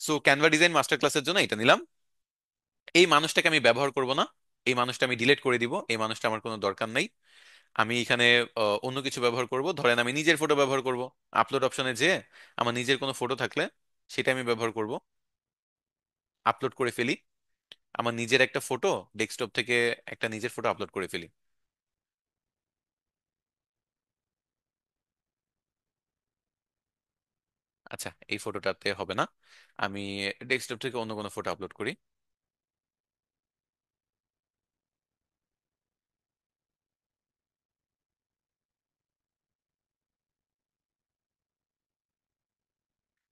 So Canva design master ক্লাসের জন্য এটা নিলাম। এই মানুষটাকে আমি ব্যবহার করব না, এই মানুষটা আমি ডিলিট করে দিব, এই মানুষটা আমার কোনো দরকার নেই। আমি এখানে অন্য কিছু ব্যবহার করব, ধরেন আমি নিজের ফটো ব্যবহার করব। আপলোড অপশনে যে আমার নিজের কোনো ফটো থাকলে সেটা আমি ব্যবহার করব, আপলোড করে ফেলি। আমার নিজের একটা ফটো, ডেস্কটপ থেকে একটা নিজের ফটো আপলোড করে ফেলি। আচ্ছা, এই ফটোটাতে হবে না, আমি ডেস্কটপ থেকে অন্য কোনো ফটো আপলোড করি।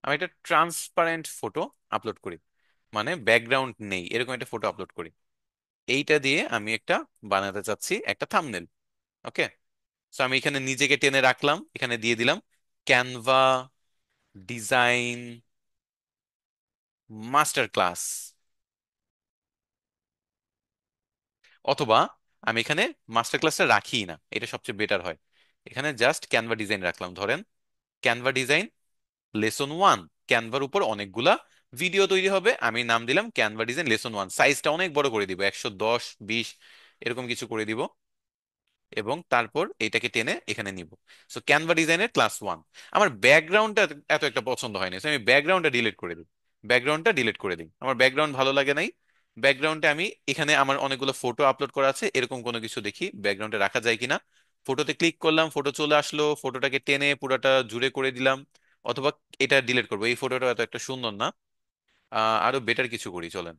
আমি একটা ট্রান্সপারেন্ট ফটো আপলোড করি, মানে ব্যাকগ্রাউন্ড নেই এরকম একটা ফটো আপলোড করি। এইটা দিয়ে আমি একটা বানাতে চাচ্ছি একটা থাম্বনেল। ওকে, সো আমি এখানে নিজেকে টেনে রাখলাম, এখানে দিয়ে দিলাম ক্যানভা ডিজাইন মাস্টার ক্লাস। অথবা আমি এখানে মাস্টার ক্লাসটা রাখি না, এটা সবচেয়ে বেটার হয়। এখানে জাস্ট ক্যানভা ডিজাইন রাখলাম, ধরেন ক্যানভা ডিজাইন লেসন 1। ক্যানভার উপর অনেকগুলা ভিডিও তৈরি হবে, আমি নাম দিলাম ক্যানভা ডিজাইন লেসন 1। সাইজটা অনেক বড় করে দিব, 110 20 এরকম কিছু করে দিব, এবং তারপর এটাকে টেনে এখানে নিব। সো ক্যানভা ডিজাইনের ক্লাস 1। আমার ব্যাকগ্রাউন্ডটা এত একটা পছন্দ হয়নি, so আমি ব্যাকগ্রাউন্ডটা ডিলিট করে দিই। ব্যাকগ্রাউন্ডটা ডিলিট করে দিই, আমার ব্যাকগ্রাউন্ড ভালো লাগে নাই। ব্যাকগ্রাউন্ডে আমি এখানে আমার অনেকগুলো ফটো আপলোড করা আছে, এরকম কোনো কিছু দেখি ব্যাকগ্রাউন্ডে রাখা যায় কিনা। ফটোতে ক্লিক করলাম, ফটো চলে আসলো, ফটোটাকে টেনে পুরোটা জুড়ে করে দিলাম। অথবা এটা ডিলিট করবো, এই ফটোটা এত একটা সুন্দর না। আরো বেটার কিছু করি, চলেন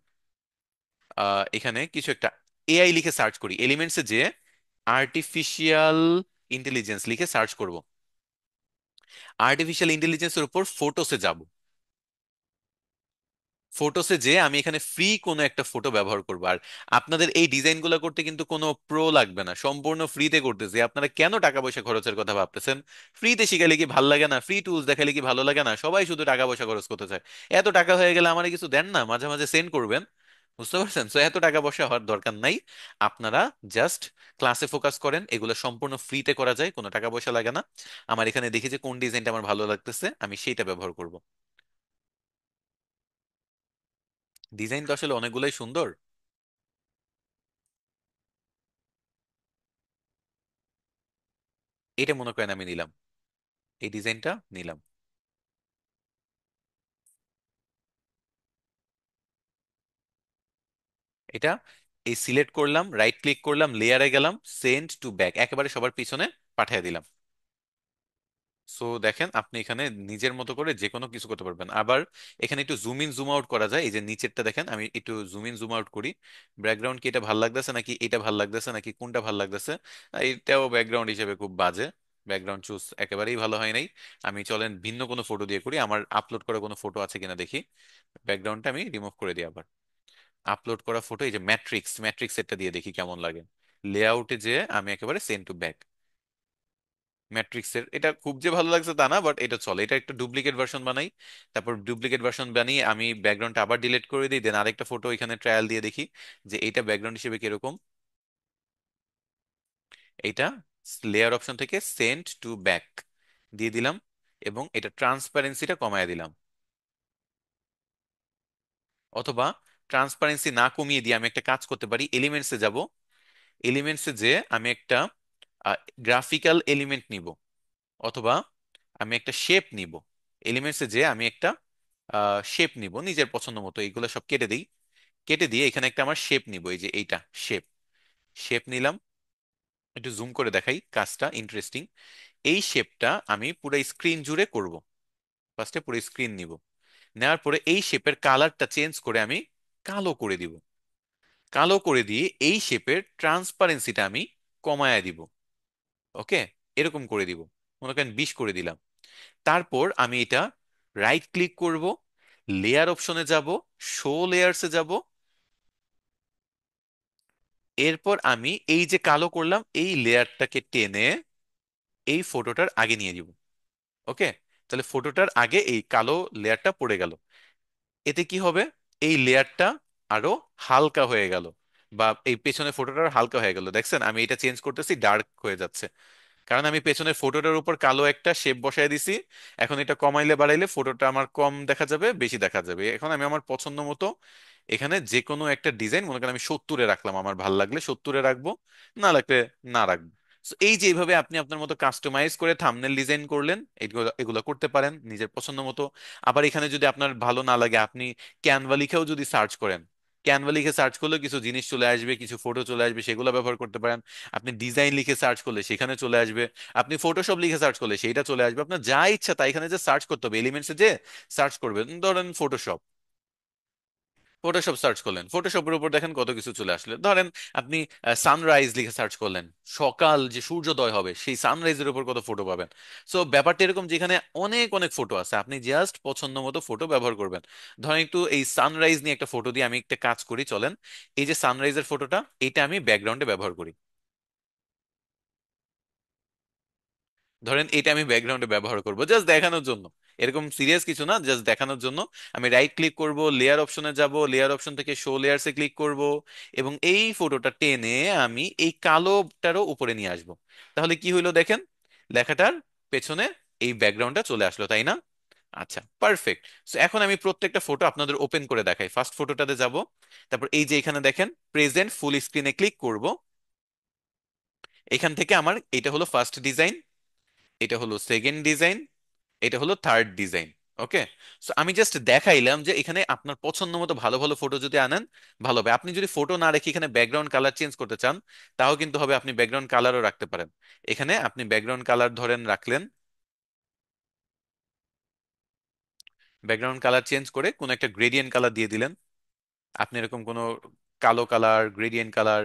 এখানে কিছু একটা এআই লিখে সার্চ করি, এলিমেন্টসে যে আর্টিফিশিয়াল ইন্টেলিজেন্স লিখে সার্চ করব। আর্টিফিশিয়াল ইন্টেলিজেন্সের উপর ফটোসে যাব। ফটোসে যে আমি এখানে ফ্রি কোনো একটা ফটো ব্যবহার করবো। আর আপনাদের এই ডিজাইনগুলো করতে কিন্তু কোনো প্রো লাগবে না, সম্পূর্ণ ফ্রিতে করতেছি। আপনারা কেন টাকা পয়সা খরচের কথা ভাবতেছেন? ফ্রিতে শিখালে কি ভালো লাগে না? ফ্রি টুলস দেখালে কি ভালো লাগে না? সবাই শুধু টাকা পয়সা খরচ করতে চায়। এত টাকা হয়ে গেলে আমারে কিছু দেন না, মাঝে মাঝে সেন্ড করবেন। বুঝতে পারছেন? তো এত টাকা পয়সা হওয়ার দরকার নাই। আপনারা জাস্ট ক্লাসে ফোকাস করেন, এগুলো সম্পূর্ণ ফ্রিতে করা যায়, কোনো টাকা পয়সা লাগে না। আমার এখানে দেখি যে কোন ডিজাইনটা আমার ভালো লাগতেছে, আমি সেইটা ব্যবহার করব। ডিজাইন তো আসলে অনেকগুলাই সুন্দর। এটা মনে করেন আমি নিলাম, এই ডিজাইনটা নিলাম। এটা এই সিলেক্ট করলাম, রাইট ক্লিক করলাম, লেয়ারে গেলাম, সেন্ড টু ব্যাক, একেবারে সবার পিছনে পাঠিয়ে দিলাম। সো দেখেন আপনি এখানে নিজের মতো করে যে কোনো কিছু করতে পারবেন। আবার এখানে একটু জুম ইন জুম আউট করা যায়, এই যে নিচেরটা দেখেন, আমি একটু জুম ইন জুম আউট করি। ব্যাকগ্রাউন্ড কি এটা ভাল লাগতেছে নাকি এটা ভাল লাগতেছে নাকি কোনটা ভাল লাগতেছে? এটাও ব্যাকগ্রাউন্ড হিসেবে খুব বাজে, ব্যাকগ্রাউন্ড চুজ একেবারেই ভালো হয় নাই। আমি চলেন ভিন্ন কোনো ফটো দিয়ে করি, আমার আপলোড করা কোনো ফটো আছে কিনা দেখি। ব্যাকগ্রাউন্ডটা আমি রিমুভ করে দিই আবার। আপলোড করা ফটো, এই যে ম্যাট্রিক্স, ম্যাট্রিক্স এটা দিয়ে দেখি কেমন লাগে। লেআউটে যে আমি একেবারে সেন্ড টু ব্যাক। ম্যাট্রিক্সের এটা খুব যে ভালো লাগছে তা না, বাট এটা চলে। এটা একটা ডুপ্লিকেট ভার্সন বানাই, তারপর ডুপ্লিকেট ভার্সন বানিয়ে আমি ব্যাকগ্রাউন্ডটা আবার ডিলিট করে দিই, দেন আরেকটা ফটো এখানে ট্রায়াল দিয়ে দেখি যে এইটা ব্যাকগ্রাউন্ড হিসেবে কিরকম। এইটা লেয়ার অপশন থেকে সেন্ড টু ব্যাক দিয়ে দিলাম, এবং এটা ট্রান্সপারেন্সিটা কমায় দিলাম। অথবা ট্রান্সপারেন্সি না কমিয়ে দিয়ে আমি একটা কাজ করতে পারি, এলিমেন্টসে যাব, এলিমেন্টসে যে আমি একটা গ্রাফিক্যাল এলিমেন্ট নিব, অথবা আমি একটা শেপ নিব। এলিমেন্টসে যে আমি একটা শেপ নিব নিজের পছন্দ মতো, এইগুলো সব কেটে দিই। কেটে দিয়ে এখানে একটা আমার শেপ নিব, এই যে এইটা শেপ। শেপ নিলাম, একটু জুম করে দেখাই, কাজটা ইন্টারেস্টিং। এই শেপটা আমি পুরো স্ক্রিন জুড়ে করব। ফার্স্টে পুরো স্ক্রিন নিব, নেওয়ার পরে এই শেপের কালারটা চেঞ্জ করে আমি কালো করে দিব। কালো করে দিয়ে এই শেপের ট্রান্সপারেন্সিটা আমি কমায়া দিব। ওকে, এরকম করে দিব, মনে করেন 20 করে দিলাম। তারপর আমি এটা রাইট ক্লিক করব, লেয়ার অপশনে যাব, শো লেয়ার্সে যাব। এরপর আমি এই যে কালো করলাম এই লেয়ারটাকে টেনে এই ফটোটার আগে নিয়ে দিব। ওকে, তাহলে ফটোটার আগে এই কালো লেয়ারটা পড়ে গেল। এতে কি হবে? এই লেয়ারটা আরো হালকা হয়ে গেল, বা এই পেছনে ফটোটা আরো হালকা হয়ে গেল। দেখছেন আমি এটা চেঞ্জ করতেছি, ডার্ক হয়ে যাচ্ছে। কারণ আমি পেছনের ফটোটার উপর কালো একটা শেপ বসায় দিছি। এখন এটা কমাইলে বাড়াইলে ফটোটা আমার কম দেখা যাবে, বেশি দেখা যাবে। এখন আমি আমার পছন্দ মতো এখানে যে কোনো একটা ডিজাইন, মনে করেন আমি 70-এ রাখলাম, আমার ভাল লাগলে 70-এ রাখবো, না লাগলে না রাখবো। So, এই যে এইভাবে আপনি আপনার মতো কাস্টমাইজ করে থাম্বনেল ডিজাইন করলেন, এগুলো এগুলো করতে পারেন নিজের পছন্দ মতো। আবার এখানে যদি আপনার ভালো না লাগে, আপনি ক্যানভা লিখেও যদি সার্চ করেন, ক্যানভা লিখে সার্চ করলে কিছু জিনিস চলে আসবে, কিছু ফটো চলে আসবে, সেগুলো ব্যবহার করতে পারেন। আপনি ডিজাইন লিখে সার্চ করলে সেখানে চলে আসবে। আপনি ফটোশপ লিখে সার্চ করলে সেইটা চলে আসবে। আপনার যা ইচ্ছা তাই এখানে যে সার্চ করতে হবে, এলিমেন্টসে যে সার্চ করবেন, ধরেন ফটোশপ, ফটোশপ সার্চ করলেন, ফটোশপের উপর দেখেন কত কিছু চলে আসলে। ধরেন আপনি সানরাইজ লিখে সার্চ করলেন, সকাল যে সূর্যোদয় হবে সেই সানরাইজের উপর কত ফটো পাবেন। সো ব্যাপারটা এরকম, যেখানে অনেক অনেক ফটো আছে, আপনি জাস্ট পছন্দ মতো ফটো ব্যবহার করবেন। ধরেন একটু এই সানরাইজ নিয়ে একটা ফটো দিয়ে আমি একটা কাজ করি, চলেন। এই যে সানরাইজের ফটোটা, এটা আমি ব্যাকগ্রাউন্ডে ব্যবহার করি। ধরেন এটা আমি ব্যাকগ্রাউন্ডে ব্যবহার করব জাস্ট দেখানোর জন্য, এরকম সিরিয়াস কিছু না, জাস্ট দেখানোর জন্য। আমি রাইট ক্লিক করব, লেয়ার অপশনে যাব, লেয়ার অপশন থেকে শো লেয়ারসে ক্লিক করব, এবং এই ফটোটা টেনে আমি এই কালোটারও উপরে নিয়ে আসব। তাহলে কি হইলো দেখেন, লেখাটার পেছনে এই ব্যাকগ্রাউন্ডটা চলে আসলো, তাই না? আচ্ছা, পারফেক্ট। সো এখন আমি প্রত্যেকটা ফটো আপনাদের ওপেন করে দেখাই। ফার্স্ট ফটোটাতে যাব, তারপর এই যে এখানে দেখেন প্রেজেন্ট ফুল স্ক্রিনে ক্লিক করব। এখান থেকে আমার এটা হলো ফার্স্ট ডিজাইন, এটা হলো সেকেন্ড ডিজাইন, এটা হলো থার্ড ডিজাইন। ওকে। সো আমি জাস্ট দেখাইলাম যে এখানে আপনার পছন্দ মতো ভালো ভালো ফটো যদি আনেন ভালো হবে। আপনি যদি ফটো না রেখে এখানে ব্যাকগ্রাউন্ড কালার চেঞ্জ করতে চান, তাও কিন্তু হবে, আপনি ব্যাকগ্রাউন্ড কালারও রাখতে পারেন। এখানে আপনি ব্যাকগ্রাউন্ড কালার ধরেন রাখলেন, ব্যাকগ্রাউন্ড কালার চেঞ্জ করে কোন একটা গ্রেডিয়েন্ট কালার দিয়ে দিলেন। আপনি এরকম কোনো কালো কালার, গ্রেডিয়েন্ট কালার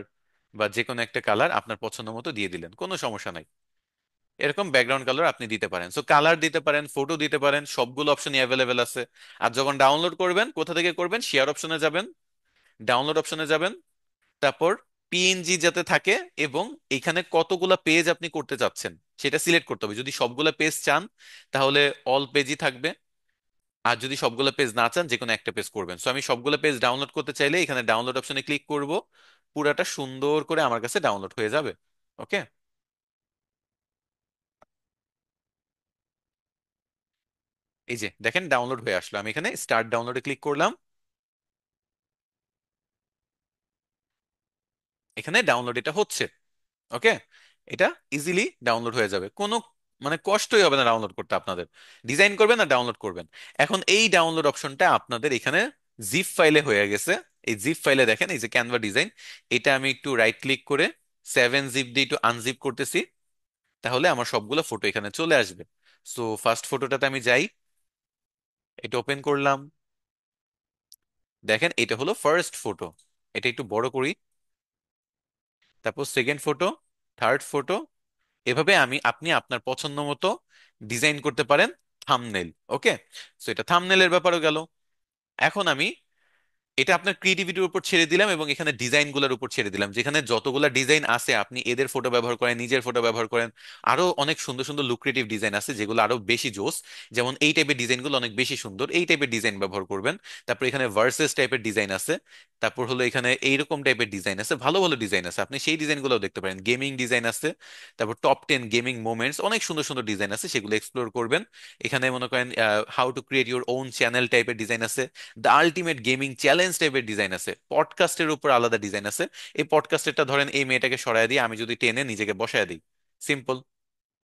বা যে কোনো একটা কালার আপনার পছন্দ মতো দিয়ে দিলেন, কোনো সমস্যা নাই। এরকম ব্যাকগ্রাউন্ড কালার আপনি দিতে পারেন। সো কালার দিতে পারেন, ফটো দিতে পারেন, সবগুলো অপশনই অ্যাভেলেবেল আছে। আর যখন ডাউনলোড করবেন, কোথা থেকে করবেন, শেয়ার অপশনে যাবেন, ডাউনলোড অপশনে যাবেন, তারপর পিএনজি যাতে থাকে, এবং এখানে কতগুলা পেজ আপনি করতে চাচ্ছেন সেটা সিলেক্ট করতে হবে। যদি সবগুলা পেজ চান তাহলে অল পেজই থাকবে, আর যদি সবগুলা পেজ না চান যে কোনো একটা পেজ করবেন। সো আমি সবগুলা পেজ ডাউনলোড করতে চাইলে এখানে ডাউনলোড অপশনে ক্লিক করব, পুরাটা সুন্দর করে আমার কাছে ডাউনলোড হয়ে যাবে। ওকে। এই যে দেখেন ডাউনলোড হয়ে আসলো, আমি এখানে স্টার্ট ডাউনলোডে ক্লিক করলাম, এখানে ডাউনলোড এটা হচ্ছে। ওকে। এটা ইজিলি ডাউনলোড হয়ে যাবে, কোনো মানে কষ্টই হবে না ডাউনলোড করতে আপনাদের। ডিজাইন করবেন আর ডাউনলোড করবেন। এখন এই ডাউনলোড অপশনটা আপনাদের এখানে জিপ ফাইলে হয়ে গেছে। এই জিপ ফাইলে দেখেন এই যে ক্যানভা ডিজাইন, এটা আমি একটু রাইট ক্লিক করে 7 জিপ দিয়ে একটু আনজিপ করতেছি, তাহলে আমার সবগুলো ফটো এখানে চলে আসবে। সো ফার্স্ট ফটোটাতে আমি যাই, এটা ওপেন করলাম, দেখেন এটা হলো ফার্স্ট ফটো। এটা একটু বড় করি, তারপর সেকেন্ড ফটো, থার্ড ফটো, এভাবে আপনি আপনার পছন্দ মতো ডিজাইন করতে পারেন থাম্বনেল। ওকে। সো এটা থাম্বনেলের ব্যাপারে গেল। এখন আমি এটা আপনার ক্রিয়েটিভিটির উপর ছেড়ে দিলাম, এবং এখানে ডিজাইন গুলোর উপর ছেড়ে দিলাম। যেখানে যতগুলা ডিজাইন আছে আপনি এদের ফটো ব্যবহার করেন, নিজের ফটো ব্যবহার করেন। আরো অনেক সুন্দর সুন্দর লুক্রেটিভ ডিজাইন আছে যেগুলো আরো বেশি জোস, যেমন এই টাইপের ডিজাইনগুলো অনেক বেশি সুন্দর, এই টাইপের ডিজাইন ব্যবহার করবেন। তারপর এখানে ভার্সেস টাইপের ডিজাইন আছে, তারপর হলো এখানে এইরকম টাইপের ডিজাইন আছে, ভালো ভালো ডিজাইন আছে, আপনি সেই ডিজাইনগুলো দেখতে পারেন। গেমিং ডিজাইন আছে, তারপর টপ 10 গেমিং মোমেন্টস, অনেক সুন্দর সুন্দর ডিজাইন আছে, সেগুলো এক্সপ্লোর করবেন। এখানে মনে করেন how to create your own channel টাইপের ডিজাইন আছে, দ্য আলটিমেট গেমিং চ্যালেঞ্জ টাইপের ডিজাইন আছে, পডকাস্টের উপর আলাদা ডিজাইন আছে। এই পডকাস্টেরটা ধরেন এই মেয়েটাকে সরায় দিয়ে আমি যদি টেনে নিজেকে বসায় দিই, সিম্পল,